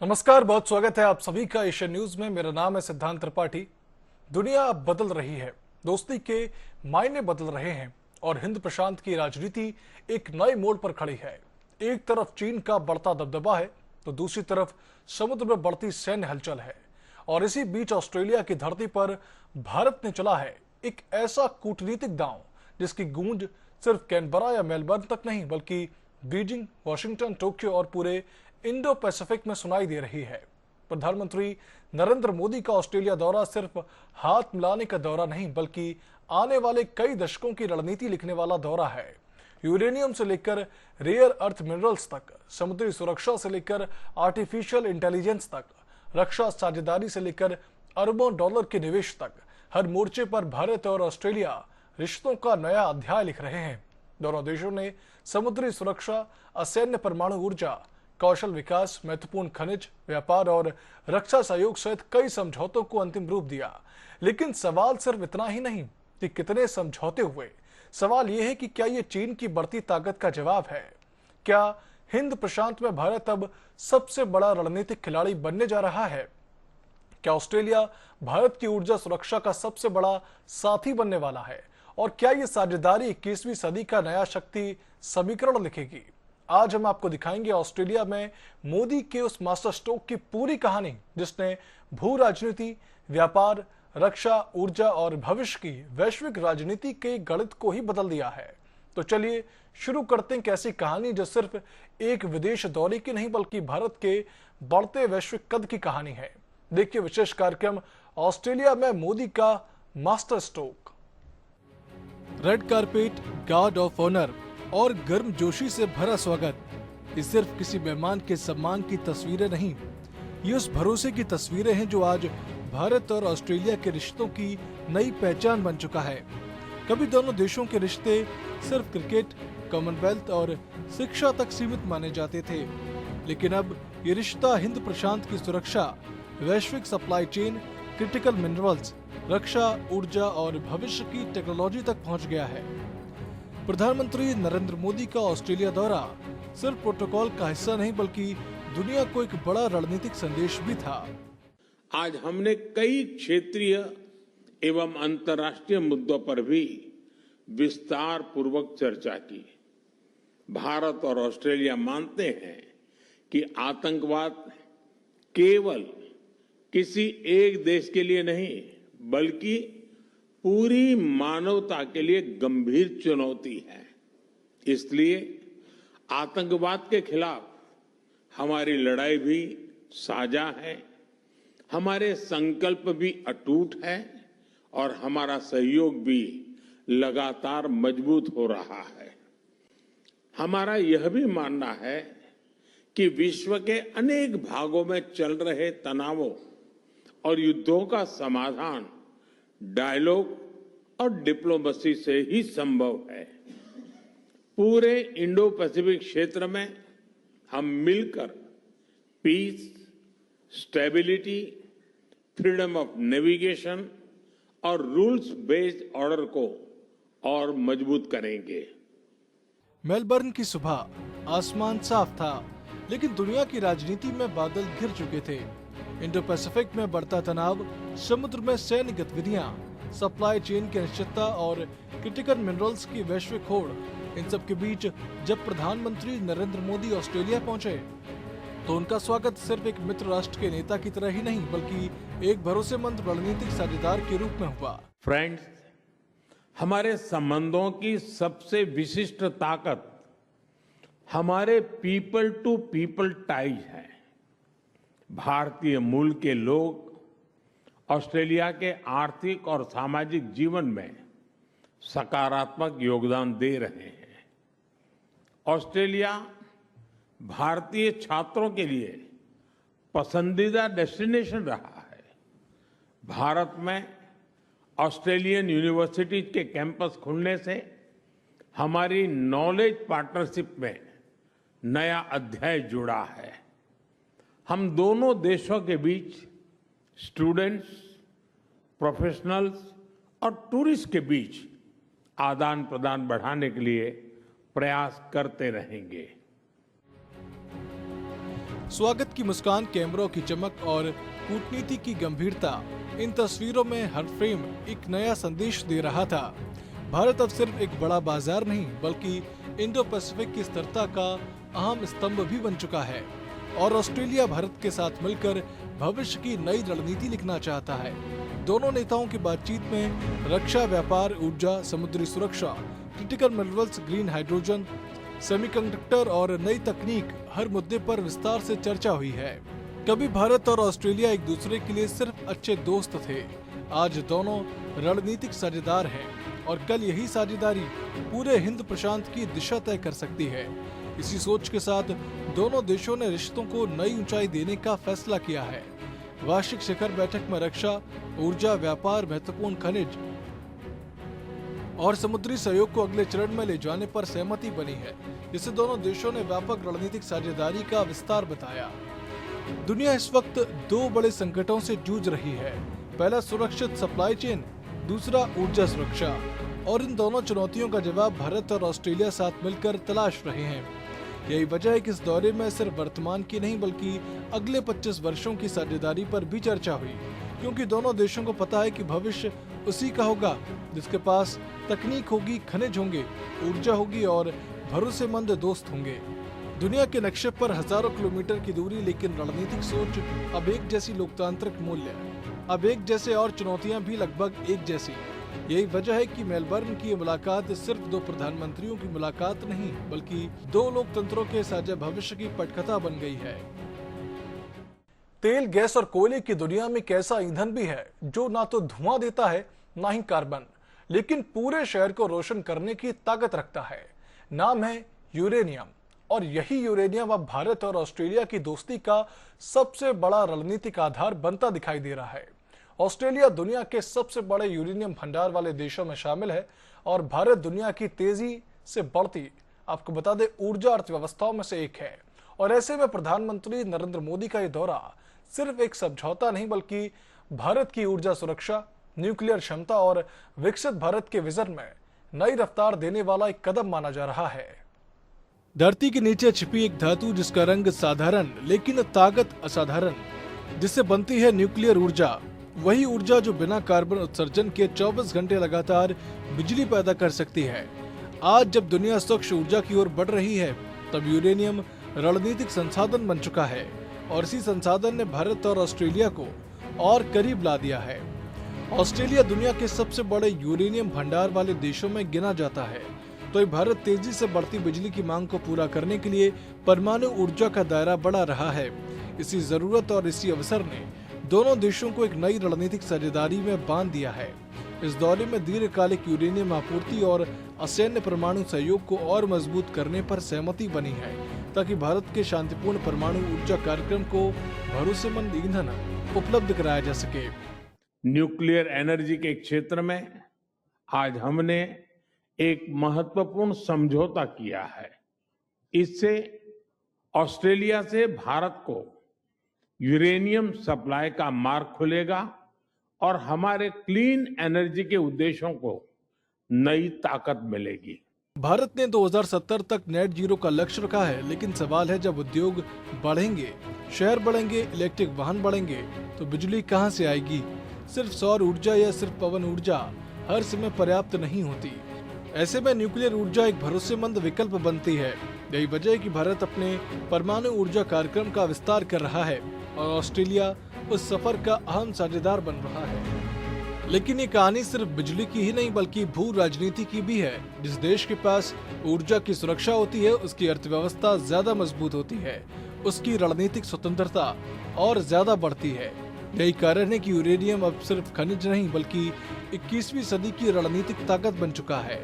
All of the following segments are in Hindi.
नमस्कार, बहुत स्वागत है आप सभी का एशियन न्यूज में। मेरा नाम है सिद्धांत त्रिपाठी। दुनिया अब बदल रही है, दोस्ती के मायने बदल रहे हैं और हिंद प्रशांत की राजनीति एक नए मोड़ पर खड़ी है। एक तरफ चीन का बढ़ता दबदबा है तो दूसरी तरफ समुद्र में बढ़ती सैन्य हलचल है। और इसी बीच ऑस्ट्रेलिया की धरती पर भारत ने चला है एक ऐसा कूटनीतिक दांव जिसकी गूंज सिर्फ कैनबरा या मेलबर्न तक नहीं बल्कि बीजिंग, वॉशिंगटन, टोक्यो और पूरे इंडो पैसिफिक में सुनाई दे रही है। प्रधानमंत्री नरेंद्र मोदी का ऑस्ट्रेलिया दौरा सिर्फ हाथ मिलाने का दौरा नहीं बल्कि आने वाले कई दशकों की रणनीति लिखने वाला दौरा है। यूरेनियम से लेकर रेयर अर्थ मिनरल्स तक, समुद्री सुरक्षा से लेकर आर्टिफिशियल इंटेलिजेंस तक, रक्षा साझेदारी से लेकर अरबों डॉलर के निवेश तक, हर मोर्चे पर भारत और ऑस्ट्रेलिया रिश्तों का नया अध्याय लिख रहे हैं। दोनों देशों ने समुद्री सुरक्षा, असैन्य परमाणु ऊर्जा, कौशल विकास, महत्वपूर्ण खनिज, व्यापार और रक्षा सहयोग सहित कई समझौतों को अंतिम रूप दिया। लेकिन सवाल सिर्फ इतना ही नहीं कि कितने समझौते हुए, सवाल यह है कि क्या ये चीन की बढ़ती ताकत का जवाब है? क्या हिंद प्रशांत में भारत अब सबसे बड़ा रणनीतिक खिलाड़ी बनने जा रहा है? क्या ऑस्ट्रेलिया भारत की ऊर्जा सुरक्षा का सबसे बड़ा साथी बनने वाला है? और क्या ये साझेदारी 21वीं सदी का नया शक्ति समीकरण लिखेगी? आज हम आपको दिखाएंगे ऑस्ट्रेलिया में मोदी के उस मास्टर स्ट्रोक की पूरी कहानी जिसने भू राजनीति, व्यापार, रक्षा, ऊर्जा और भविष्य की वैश्विक राजनीति के गणित को ही बदल दिया है। तो चलिए शुरू करते हैं कैसी कहानी जो सिर्फ एक विदेश दौरे की नहीं बल्कि भारत के बढ़ते वैश्विक कद की कहानी है। देखिए विशेष कार्यक्रम ऑस्ट्रेलिया में मोदी का master stroke. Red carpet, guard of honour और गर्मजोशी से भरा स्वागत, ये सिर्फ किसी मेहमान के सम्मान की तस्वीरें नहीं, ये उस भरोसे की तस्वीरें हैं जो आज भारत और ऑस्ट्रेलिया के रिश्तों की नई पहचान बन चुका है। कभी दोनों देशों के रिश्ते सिर्फ क्रिकेट, कॉमनवेल्थ और शिक्षा तक सीमित माने जाते थे, लेकिन अब ये रिश्ता हिंद प्रशांत की सुरक्षा, वैश्विक सप्लाई चेन, क्रिटिकल मिनरल्स, रक्षा, ऊर्जा और भविष्य की टेक्नोलॉजी तक पहुंच गया है। प्रधानमंत्री नरेंद्र मोदी का ऑस्ट्रेलिया दौरा सिर्फ प्रोटोकॉल का हिस्सा नहीं बल्कि दुनिया को एक बड़ा रणनीतिक संदेश भी था। आज हमने कई क्षेत्रीय एवं अंतर्राष्ट्रीय मुद्दों पर भी विस्तार पूर्वक चर्चा की। भारत और ऑस्ट्रेलिया मानते हैं कि आतंकवाद केवल किसी एक देश के लिए नहीं बल्कि पूरी मानवता के लिए गंभीर चुनौती है। इसलिए आतंकवाद के खिलाफ हमारी लड़ाई भी साझा है, हमारे संकल्प भी अटूट है और हमारा सहयोग भी लगातार मजबूत हो रहा है। हमारा यह भी मानना है कि विश्व के अनेक भागों में चल रहे तनावों और युद्धों का समाधान डायलॉग और डिप्लोमेसी से ही संभव है। पूरे इंडो पैसिफिक क्षेत्र में हम मिलकर peace, stability, freedom of navigation और रूल्स बेस्ड ऑर्डर को और मजबूत करेंगे। मेलबर्न की सुबह आसमान साफ था, लेकिन दुनिया की राजनीति में बादल घिर चुके थे। इंडो पैसिफिक में बढ़ता तनाव, समुद्र में सैन्य गतिविधियां, सप्लाई चेन की अनिश्चितता और क्रिटिकल मिनरल्स की वैश्विक होड़, इन सब के बीच जब प्रधानमंत्री नरेंद्र मोदी ऑस्ट्रेलिया पहुंचे तो उनका स्वागत सिर्फ एक मित्र राष्ट्र के नेता की तरह ही नहीं बल्कि एक भरोसेमंद रणनीतिक साझेदार के रूप में हुआ। फ्रेंड्स, हमारे संबंधों की सबसे विशिष्ट ताकत हमारे पीपल टू पीपल टाइज है। भारतीय मूल के लोग ऑस्ट्रेलिया के आर्थिक और सामाजिक जीवन में सकारात्मक योगदान दे रहे हैं। ऑस्ट्रेलिया भारतीय छात्रों के लिए पसंदीदा डेस्टिनेशन रहा है। भारत में ऑस्ट्रेलियन यूनिवर्सिटीज के कैंपस खुलने से हमारी नॉलेज पार्टनरशिप में नया अध्याय जुड़ा है। हम दोनों देशों के बीच स्टूडेंट्स, प्रोफेशनल्स और टूरिस्ट के बीच आदान प्रदान बढ़ाने के लिए प्रयास करते रहेंगे। स्वागत की मुस्कान, कैमरों की चमक और कूटनीति की गंभीरता, इन तस्वीरों में हर फ्रेम एक नया संदेश दे रहा था। भारत अब सिर्फ एक बड़ा बाजार नहीं बल्कि इंडो पैसिफिक की स्थिरता का अहम स्तंभ भी बन चुका है और ऑस्ट्रेलिया भारत के साथ मिलकर भविष्य की नई रणनीति लिखना चाहता है। दोनों नेताओं की बातचीत में रक्षा, व्यापार, ऊर्जा, समुद्री सुरक्षा, critical minerals, green hydrogen, semiconductor और नई तकनीक हर मुद्दे पर विस्तार से चर्चा हुई है। कभी भारत और ऑस्ट्रेलिया एक दूसरे के लिए सिर्फ अच्छे दोस्त थे, आज दोनों रणनीतिक साझेदार हैं और कल यही साझेदारी पूरे हिंद प्रशांत की दिशा तय कर सकती है। इसी सोच के साथ दोनों देशों ने रिश्तों को नई ऊंचाई देने का फैसला किया है। वार्षिक शिखर बैठक में रक्षा, ऊर्जा, व्यापार, महत्वपूर्ण खनिज और समुद्री सहयोग को अगले चरण में ले जाने पर सहमति बनी है, जिसे दोनों देशों ने व्यापक रणनीतिक साझेदारी का विस्तार बताया। दुनिया इस वक्त दो बड़े संकटों से जूझ रही है। पहला सुरक्षित सप्लाई चेन, दूसरा ऊर्जा सुरक्षा, और इन दोनों चुनौतियों का जवाब भारत और ऑस्ट्रेलिया साथ मिलकर तलाश रहे हैं। यही वजह है कि इस दौरे में सिर्फ वर्तमान की नहीं बल्कि अगले 25 वर्षों की साझेदारी पर भी चर्चा हुई, क्योंकि दोनों देशों को पता है कि भविष्य उसी का होगा जिसके पास तकनीक होगी, खनिज होंगे, ऊर्जा होगी और भरोसेमंद दोस्त होंगे। दुनिया के नक्शे पर हजारों किलोमीटर की दूरी, लेकिन रणनीतिक सोच अब एक जैसी, लोकतांत्रिक मूल्य अब एक जैसे और चुनौतियां भी लगभग एक जैसी। यही वजह है कि मेलबर्न की मुलाकात सिर्फ दो प्रधानमंत्रियों की मुलाकात नहीं बल्कि दो लोकतंत्रों के साझा भविष्य की पटकथा बन गई है। तेल, गैस और कोयले की दुनिया में एक ऐसा ईंधन भी है जो ना तो धुआं देता है ना ही कार्बन, लेकिन पूरे शहर को रोशन करने की ताकत रखता है। नाम है यूरेनियम, और यही यूरेनियम अब भारत और ऑस्ट्रेलिया की दोस्ती का सबसे बड़ा रणनीतिक आधार बनता दिखाई दे रहा है। ऑस्ट्रेलिया दुनिया के सबसे बड़े यूरेनियम भंडार वाले देशों में शामिल है और भारत दुनिया की तेजी से बढ़ती, आपको बता दें, ऊर्जा अर्थव्यवस्थाओं में से एक है। और ऐसे में प्रधानमंत्री नरेंद्र मोदी का यह दौरा सिर्फ एक समझौता नहीं बल्कि भारत की ऊर्जा सुरक्षा, न्यूक्लियर क्षमता और विकसित भारत के विजन में नई रफ्तार देने वाला एक कदम माना जा रहा है। धरती के नीचे छिपी एक धातु जिसका रंग साधारण लेकिन ताकत असाधारण, जिससे बनती है न्यूक्लियर ऊर्जा, वही ऊर्जा जो बिना कार्बन उत्सर्जन के 24 घंटे लगातार बिजली पैदा कर सकती है। आज जब दुनिया स्वच्छ ऊर्जा की ओर बढ़ रही है तब यूरेनियम रणनीतिक संसाधन बन चुका है और इसी संसाधन ने भारत और ऑस्ट्रेलिया को और करीब ला दिया है। ऑस्ट्रेलिया दुनिया के सबसे बड़े यूरेनियम भंडार वाले देशों में गिना जाता है, तो भारत तेजी से बढ़ती बिजली की मांग को पूरा करने के लिए परमाणु ऊर्जा का दायरा बढ़ा रहा है। इसी जरूरत और इसी अवसर ने दोनों देशों को एक नई रणनीतिक साझेदारी में बांध दिया है। इस दौरे में दीर्घकालिक यूरेनियम आपूर्ति और असैन्य परमाणु सहयोग को और मजबूत करने पर सहमति बनी है, ताकि भारत के शांतिपूर्ण परमाणु ऊर्जा कार्यक्रम को भरोसेमंद ईंधन उपलब्ध कराया जा सके। न्यूक्लियर एनर्जी के क्षेत्र में आज हमने एक महत्वपूर्ण समझौता किया है। इससे ऑस्ट्रेलिया से भारत को यूरेनियम सप्लाई का मार्ग खुलेगा और हमारे क्लीन एनर्जी के उद्देश्यों को नई ताकत मिलेगी। भारत ने 2070 तक नेट जीरो का लक्ष्य रखा है, लेकिन सवाल है जब उद्योग बढ़ेंगे, शहर बढ़ेंगे, इलेक्ट्रिक वाहन बढ़ेंगे, तो बिजली कहां से आएगी? सिर्फ सौर ऊर्जा या सिर्फ पवन ऊर्जा हर समय पर्याप्त नहीं होती। ऐसे में न्यूक्लियर ऊर्जा एक भरोसेमंद विकल्प बनती है। यही वजह है कि भारत अपने परमाणु ऊर्जा कार्यक्रम का विस्तार कर रहा है और ऑस्ट्रेलिया उस सफर का अहम साझेदार बन रहा है। लेकिन ये कहानी सिर्फ बिजली की ही नहीं बल्कि भू राजनीति की भी है। जिस देश के पास ऊर्जा की सुरक्षा होती है उसकी अर्थव्यवस्था ज्यादा मजबूत होती है, उसकी रणनीतिक स्वतंत्रता और ज्यादा बढ़ती है। यही कारण है कि यूरेनियम अब सिर्फ खनिज नहीं बल्कि 21वीं सदी की रणनीतिक ताकत बन चुका है।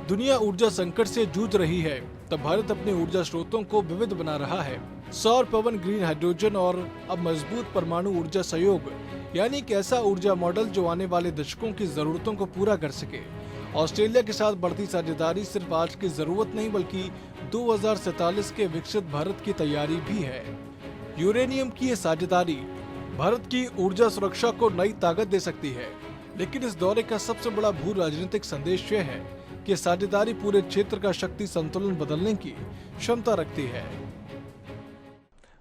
दुनिया ऊर्जा संकट से जूझ रही है, तब भारत अपने ऊर्जा स्रोतों को विविध बना रहा है। सौर, पवन, ग्रीन हाइड्रोजन और अब मजबूत परमाणु ऊर्जा सहयोग, यानी एक ऐसा ऊर्जा मॉडल जो आने वाले दशकों की जरूरतों को पूरा कर सके। ऑस्ट्रेलिया के साथ बढ़ती साझेदारी सिर्फ आज की जरूरत नहीं बल्कि 2047 के विकसित भारत की तैयारी भी है। यूरेनियम की ये साझेदारी भारत की ऊर्जा सुरक्षा को नई ताकत दे सकती है, लेकिन इस दौरे का सबसे बड़ा भू राजनीतिक संदेश यह है कि साझेदारी पूरे क्षेत्र का शक्ति संतुलन बदलने की क्षमता रखती है।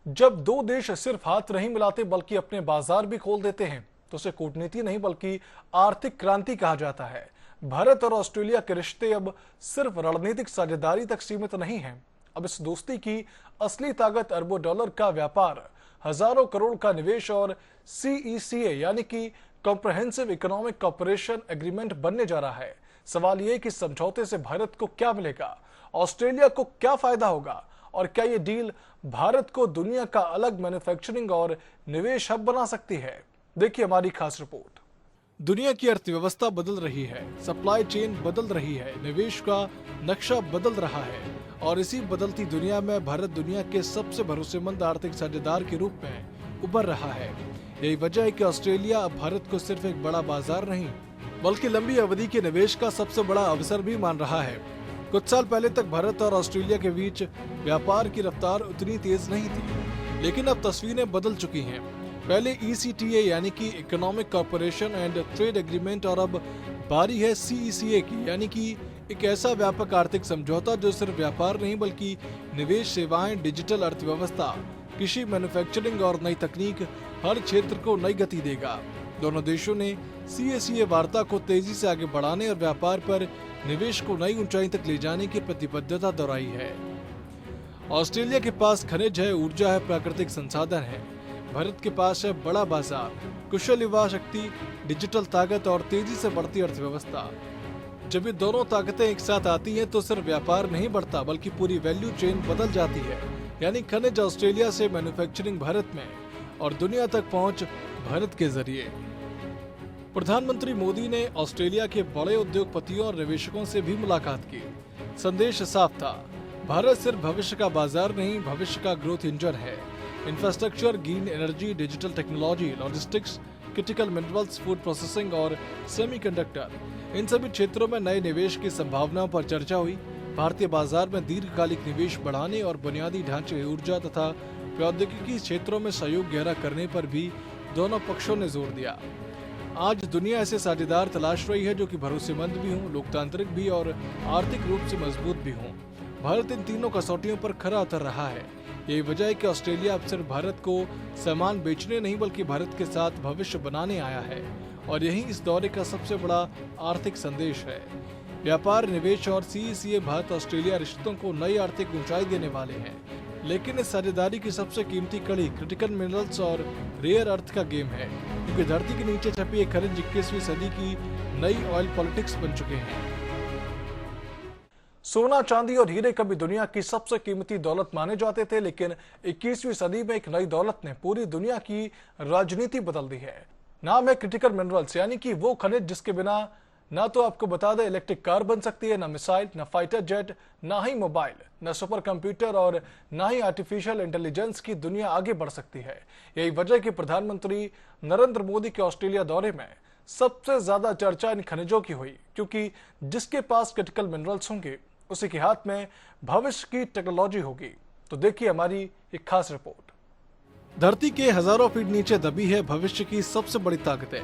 जब दो देश सिर्फ हाथ नहीं मिलाते बल्कि अपने बाजार भी खोल देते हैं तो उसे कूटनीति नहीं बल्कि आर्थिक क्रांति कहा जाता है। भारत और ऑस्ट्रेलिया के रिश्ते अब सिर्फ रणनीतिक साझेदारी तक सीमित नहीं हैं। अब इस दोस्ती की असली ताकत अरबों डॉलर का व्यापार, हजारों करोड़ का निवेश और CECA यानी कि कॉम्प्रहेंसिव इकोनॉमिक कॉपरेशन एग्रीमेंट बनने जा रहा है। सवाल ये कि समझौते से भारत को क्या मिलेगा, ऑस्ट्रेलिया को क्या फायदा होगा और क्या ये डील भारत को दुनिया का अलग मैन्युफैक्चरिंग और निवेश हब बना सकती है। देखिए हमारी खास रिपोर्ट। दुनिया की अर्थव्यवस्था बदल रही है, सप्लाई चेन बदल रही है, निवेश का नक्शा बदल रहा है और इसी बदलती दुनिया में भारत दुनिया के सबसे भरोसेमंद आर्थिक साझेदार के रूप में उभर रहा है। यही वजह है कि ऑस्ट्रेलिया अब भारत को सिर्फ एक बड़ा बाजार नहीं बल्कि लंबी अवधि के निवेश का सबसे बड़ा अवसर भी मान रहा है। कुछ साल पहले तक भारत और ऑस्ट्रेलिया के बीच व्यापार की रफ्तार उतनी तेज नहीं थी, लेकिन अब तस्वीरें बदल चुकी हैं। पहले ECTA यानी कि economic corporation and trade agreement और अब बारी है CECA की, यानी कि एक ऐसा व्यापक आर्थिक समझौता जो सिर्फ व्यापार नहीं बल्कि निवेश, सेवाएं, डिजिटल अर्थव्यवस्था, कृषि, मैन्युफैक्चरिंग और नई तकनीक हर क्षेत्र को नई गति देगा। दोनों देशों ने CECA वार्ता को तेजी से आगे बढ़ाने और व्यापार पर निवेश को नई ऊंचाई तक ले जाने की प्रतिबद्धता दोहराई है। ऑस्ट्रेलिया के पास खनिज है, ऊर्जा है, प्राकृतिक संसाधन है। भारत के पास है बड़ा बाजार, कुशल युवा शक्ति, डिजिटल ताकत और तेजी से बढ़ती अर्थव्यवस्था। जब ये दोनों ताकतें एक साथ आती हैं तो सिर्फ व्यापार नहीं बढ़ता बल्कि पूरी वैल्यू चेन बदल जाती है। यानी खनिज ऑस्ट्रेलिया से, मैन्युफैक्चरिंग भारत में और दुनिया तक पहुंच भारत के जरिए। प्रधानमंत्री मोदी ने ऑस्ट्रेलिया के बड़े उद्योगपतियों और निवेशकों से भी मुलाकात की। संदेश साफ था, भारत सिर्फ भविष्य का बाजार नहीं, भविष्य का ग्रोथ इंजन है। Infrastructure, green energy, digital technology, logistics, critical minerals, food processing और सेमीकंडक्टर, इन सभी क्षेत्रों में नए निवेश की संभावनाओं पर चर्चा हुई। भारतीय बाजार में दीर्घकालिक निवेश बढ़ाने और बुनियादी ढांचे, ऊर्जा तथा प्रौद्योगिकी क्षेत्रों में सहयोग गहरा करने पर भी दोनों पक्षों ने जोर दिया। आज दुनिया ऐसे साझेदार तलाश रही है जो कि भरोसेमंद भी हों, लोकतांत्रिक भी और आर्थिक रूप से मजबूत भी हों। भारत इन तीनों कसौटियों पर खरा उतर रहा है। यही वजह है कि ऑस्ट्रेलिया अब सिर्फ भारत को सामान बेचने नहीं बल्कि भारत के साथ भविष्य बनाने आया है और यही इस दौरे का सबसे बड़ा आर्थिक संदेश है। व्यापार, निवेश और CECA भारत ऑस्ट्रेलिया रिश्तों को नई आर्थिक ऊंचाई देने वाले हैं। लेकिन इस साझेदारी की सबसे कीमती कड़ी क्रिटिकल मिनरल्स और रेयर अर्थ का गेम है, क्योंकि धरती के नीचे छपी ये खनिज 21वीं सदी की नई ऑयल पॉलिटिक्स बन चुके हैं। सोना, चांदी और हीरे कभी दुनिया की सबसे कीमती दौलत माने जाते थे, लेकिन 21वीं सदी में एक नई दौलत ने पूरी दुनिया की राजनीति बदल दी है। नाम है क्रिटिकल मिनरल्स, यानी कि वो खनिज जिसके बिना ना तो आपको बता दें इलेक्ट्रिक कार बन सकती है, ना मिसाइल, ना फाइटर जेट, ना ही मोबाइल, ना सुपर कंप्यूटर और ना ही आर्टिफिशियल इंटेलिजेंस की दुनिया आगे बढ़ सकती है। यही वजह कि प्रधानमंत्री नरेंद्र मोदी के ऑस्ट्रेलिया दौरे में सबसे ज्यादा चर्चा इन खनिजों की हुई, क्योंकि जिसके पास क्रिटिकल मिनरल्स होंगे उसी के हाथ में भविष्य की टेक्नोलॉजी होगी। तो देखिए हमारी एक खास रिपोर्ट। धरती के हजारों फीट नीचे दबी है भविष्य की सबसे बड़ी ताकतें।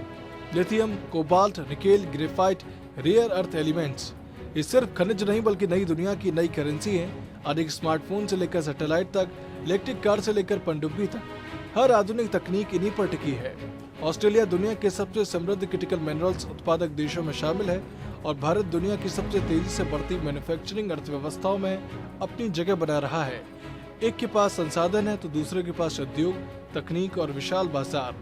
Lithium, cobalt, nickel, graphite, rare earth elements. ये सिर्फ खनिज नहीं बल्कि नई दुनिया की नई करेंसी है। आज एक स्मार्टफोन से लेकर सैटेलाइट तक, इलेक्ट्रिक कार से लेकर पनडुब्बी तक, हर आधुनिक तकनीक इन्हीं पर टिकी है। ऑस्ट्रेलिया दुनिया के सबसे समृद्ध क्रिटिकल मिनरल्स उत्पादक देशों में शामिल है और भारत दुनिया की सबसे तेजी से बढ़ती मैन्युफैक्चरिंग अर्थव्यवस्थाओं में अपनी जगह बना रहा है। एक के पास संसाधन है तो दूसरे के पास उद्योग, तकनीक और विशाल बाजार।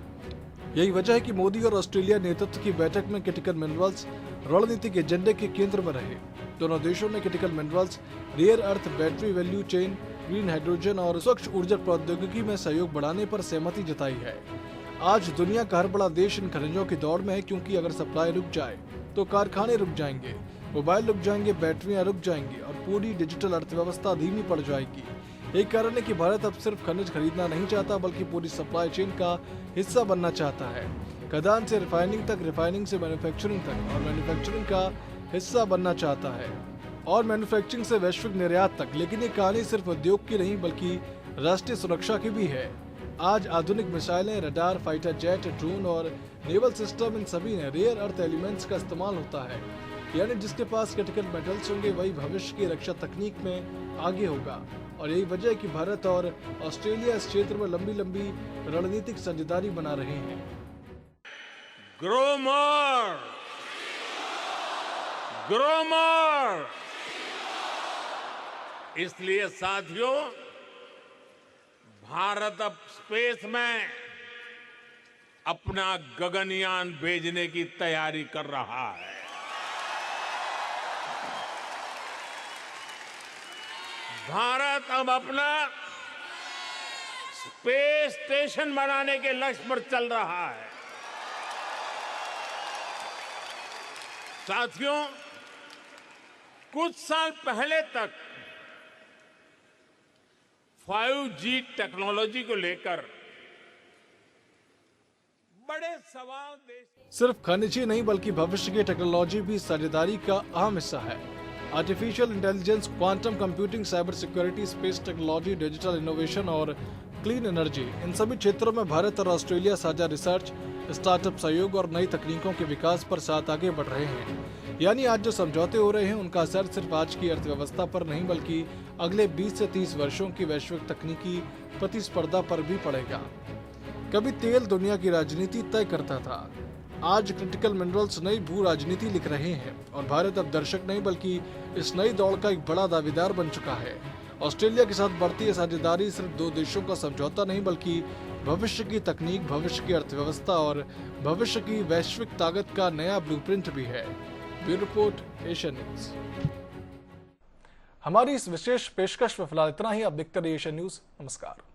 यही वजह है कि मोदी और ऑस्ट्रेलिया नेतृत्व की बैठक में क्रिटिकल मिनरल्स रणनीतिक एजेंडे के केंद्र में रहे। दोनों देशों ने critical minerals, rare earth, battery value chain, green hydrogen और स्वच्छ ऊर्जा प्रौद्योगिकी में सहयोग बढ़ाने पर सहमति जताई है। आज दुनिया का हर बड़ा देश इन खनिजों की दौड़ में है, क्योंकि अगर सप्लाई रुक जाए तो कारखाने रुक जाएंगे, मोबाइल रुक जाएंगे, बैटरियां रुक जाएंगी और पूरी डिजिटल अर्थव्यवस्था धीमी पड़ जाएगी। यही कारण है कि भारत अब सिर्फ खनिज खरीदना नहीं चाहता बल्कि पूरी सप्लाई चेन का हिस्सा बनना चाहता है। खदान से रिफाइनिंग तक, रिफाइनिंग से मैन्युफैक्चरिंग तक और मैन्युफैक्चरिंग का हिस्सा बनना चाहता है और मैन्युफैक्चरिंग से वैश्विक निर्यात तक। लेकिन ये कहानी सिर्फ उद्योग की नहीं बल्कि राष्ट्रीय सुरक्षा की भी है। आज आधुनिक मिसाइलें, रडार, फाइटर जेट, ड्रोन और नेवल सिस्टम, इन सभी में रेयर अर्थ एलिमेंट्स का इस्तेमाल होता है। यानी जिसके पास क्रिटिकल मेटल्स होंगे वही भविष्य की रक्षा तकनीक में आगे होगा। और यही वजह है कि भारत और ऑस्ट्रेलिया इस क्षेत्र में लंबी लंबी रणनीतिक साझेदारी बना रहे हैं। Grow more, grow more. इसलिए साथियों, भारत अब स्पेस में अपना गगनयान भेजने की तैयारी कर रहा है। भारत अब अपना स्पेस स्टेशन बनाने के लक्ष्य पर चल रहा है। साथियों, कुछ साल पहले तक 5G टेक्नोलॉजी को लेकर बड़े सवाल सिर्फ खनिजी नहीं बल्कि भविष्य की टेक्नोलॉजी भी साझेदारी का अहम हिस्सा है। Artificial intelligence, quantum computing, cyber security, space technology, digital innovation और क्लीन एनर्जी, इन सभी क्षेत्रों में भारत और ऑस्ट्रेलिया साझा रिसर्च, स्टार्टअप सहयोग और नई तकनीकों के विकास पर साथ आगे बढ़ रहे हैं। यानी आज जो समझौते हो रहे हैं उनका असर सिर्फ आज की अर्थव्यवस्था पर नहीं बल्कि अगले 20 से 30 वर्षों की वैश्विक तकनीकी प्रतिस्पर्धा पर भी पड़ेगा। कभी तेल दुनिया की राजनीति तय करता था, आज क्रिटिकल मिनरल्स नई भू राजनीति लिख रहे हैं और भारत अब दर्शक नहीं बल्कि इस नई दौड़ का एक बड़ा दावेदार बन चुका है। ऑस्ट्रेलिया के साथ बढ़ती यह साझेदारी सिर्फ दो देशों का समझौता नहीं बल्कि भविष्य की तकनीक, भविष्य की अर्थव्यवस्था और भविष्य की वैश्विक ताकत का नया ब्लूप्रिंट भी है। Bureau report, Asian news. हमारी इस विशेष पेशकश में फिलहाल इतना ही। आप देखते रहिए एशियन न्यूज। नमस्कार।